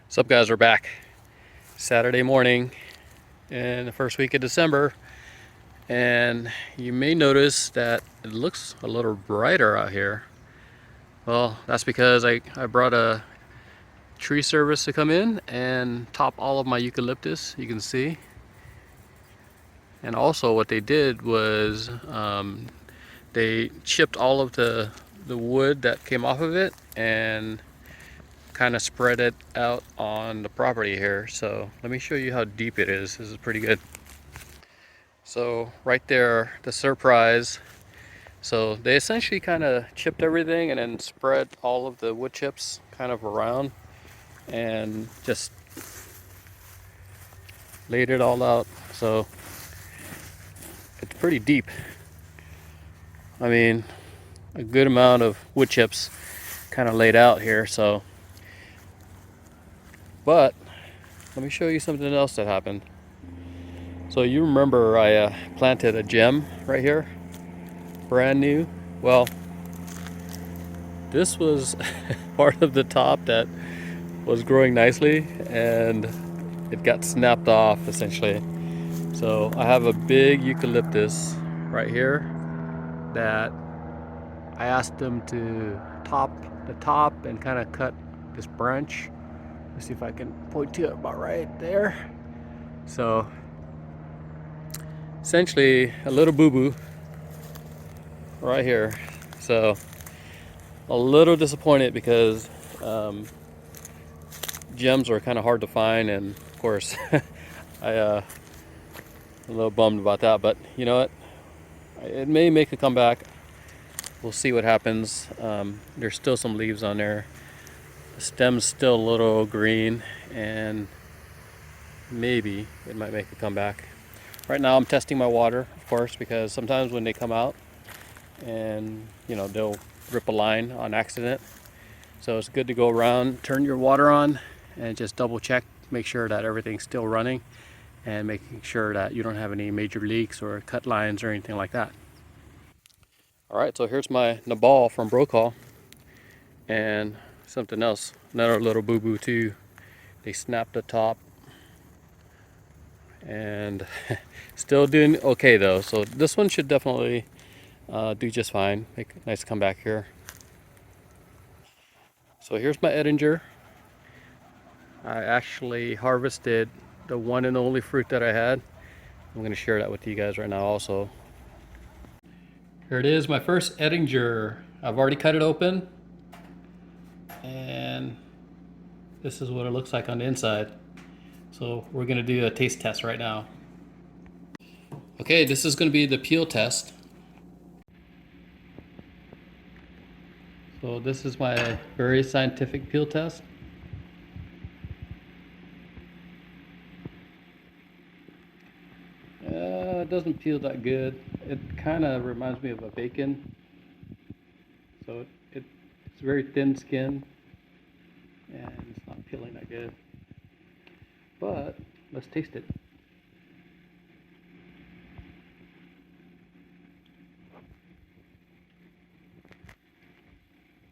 What's up, guys? We're back Saturday morning in the first week of December, and you may notice that it looks a little brighter out here. Well, that's because I brought a tree service to come in and top all of my eucalyptus, you can see. And also what they did was they chipped all of the wood that came off of it and kind of spread it out on the property here. So let me show you how deep it is. This is pretty good. So right there, the surprise. So they essentially kind of chipped everything and then spread all of the wood chips kind of around and just laid it all out. So it's pretty deep. I mean, a good amount of wood chips kind of laid out here. So, but let me show you something else that happened. So you remember I planted a gem right here, brand new. Well, this was part of the top that was growing nicely and it got snapped off essentially. So I have a big eucalyptus right here that I asked them to top the top and kind of cut this branch. Let's see if I can point to it about right there. So essentially a little boo-boo right here. So a little disappointed because gems are kind of hard to find, and of course I'm a little bummed about that, but you know what, it may make a comeback. We'll see what happens. There's still some leaves on there. The stem's still a little green, and maybe it might make a comeback. Right now I'm testing my water, of course, because sometimes when they come out and you know they'll rip a line on accident. So it's good to go around, turn your water on, and just double check, make sure that everything's still running, and making sure that you don't have any major leaks or cut lines or anything like that. All right, so here's my Nabal from Brokaw, and something else, another little boo-boo too. They snapped the top, and still doing okay though. So this one should definitely do just fine. Make a nice comeback here. So here's my Ettinger. I actually harvested the one and only fruit that I had. I'm going to share that with you guys right now also. Here it is, my first Ettinger. I've already cut it open, and this is what it looks like on the inside. So we're going to do a taste test right now. Okay, this is going to be the peel test. So this is my very scientific peel test. It doesn't peel that good. It kind of reminds me of a bacon. So it's very thin skin, and it's not peeling that good. But let's taste it.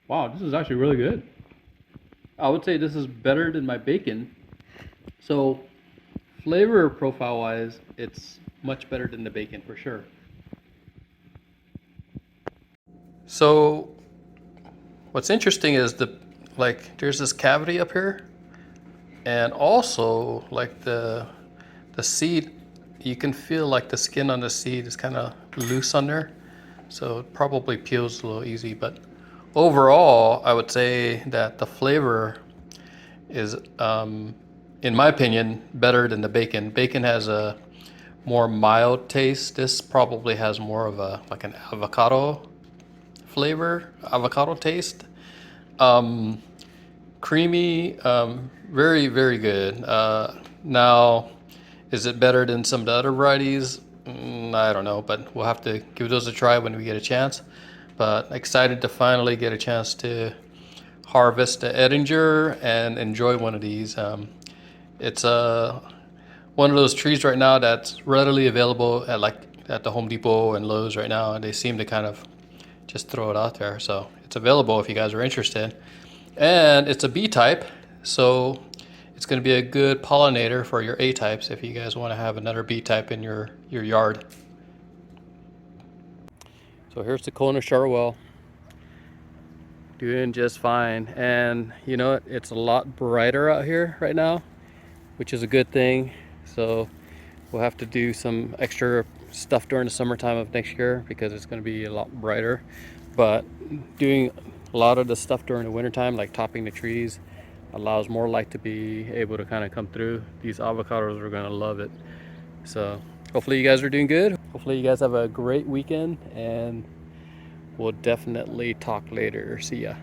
Wow, this is actually really good. I would say this is better than my bacon. So flavor profile wise, it's much better than the bacon for sure. So what's interesting is there's this cavity up here, and also like the seed, you can feel like the skin on the seed is kind of loose on there, so it probably peels a little easy. But overall, I would say that the flavor is, in my opinion, better than the bacon. Bacon has a more mild taste. This probably has more of a like an avocado flavor, avocado taste. Creamy, very, very good. Now, is it better than some of the other varieties? I don't know, but we'll have to give those a try when we get a chance. But excited to finally get a chance to harvest the Ettinger and enjoy one of these. It's one of those trees right now that's readily available at the Home Depot and Lowe's right now, and they seem to kind of just throw it out there. So it's available if you guys are interested. And it's a B type, so It's going to be a good pollinator for your A types if you guys want to have another B type in your yard. So here's the Kona Charwell, doing just fine. And you know what? It's a lot brighter out here right now, which is a good thing. So we'll have to do some extra stuff during the summertime of next year because it's going to be a lot brighter. But doing a lot of the stuff during the wintertime, like topping the trees, allows more light to be able to kind of come through. These avocados are going to love it. So hopefully you guys are doing good. Hopefully you guys have a great weekend, and we'll definitely talk later. See ya.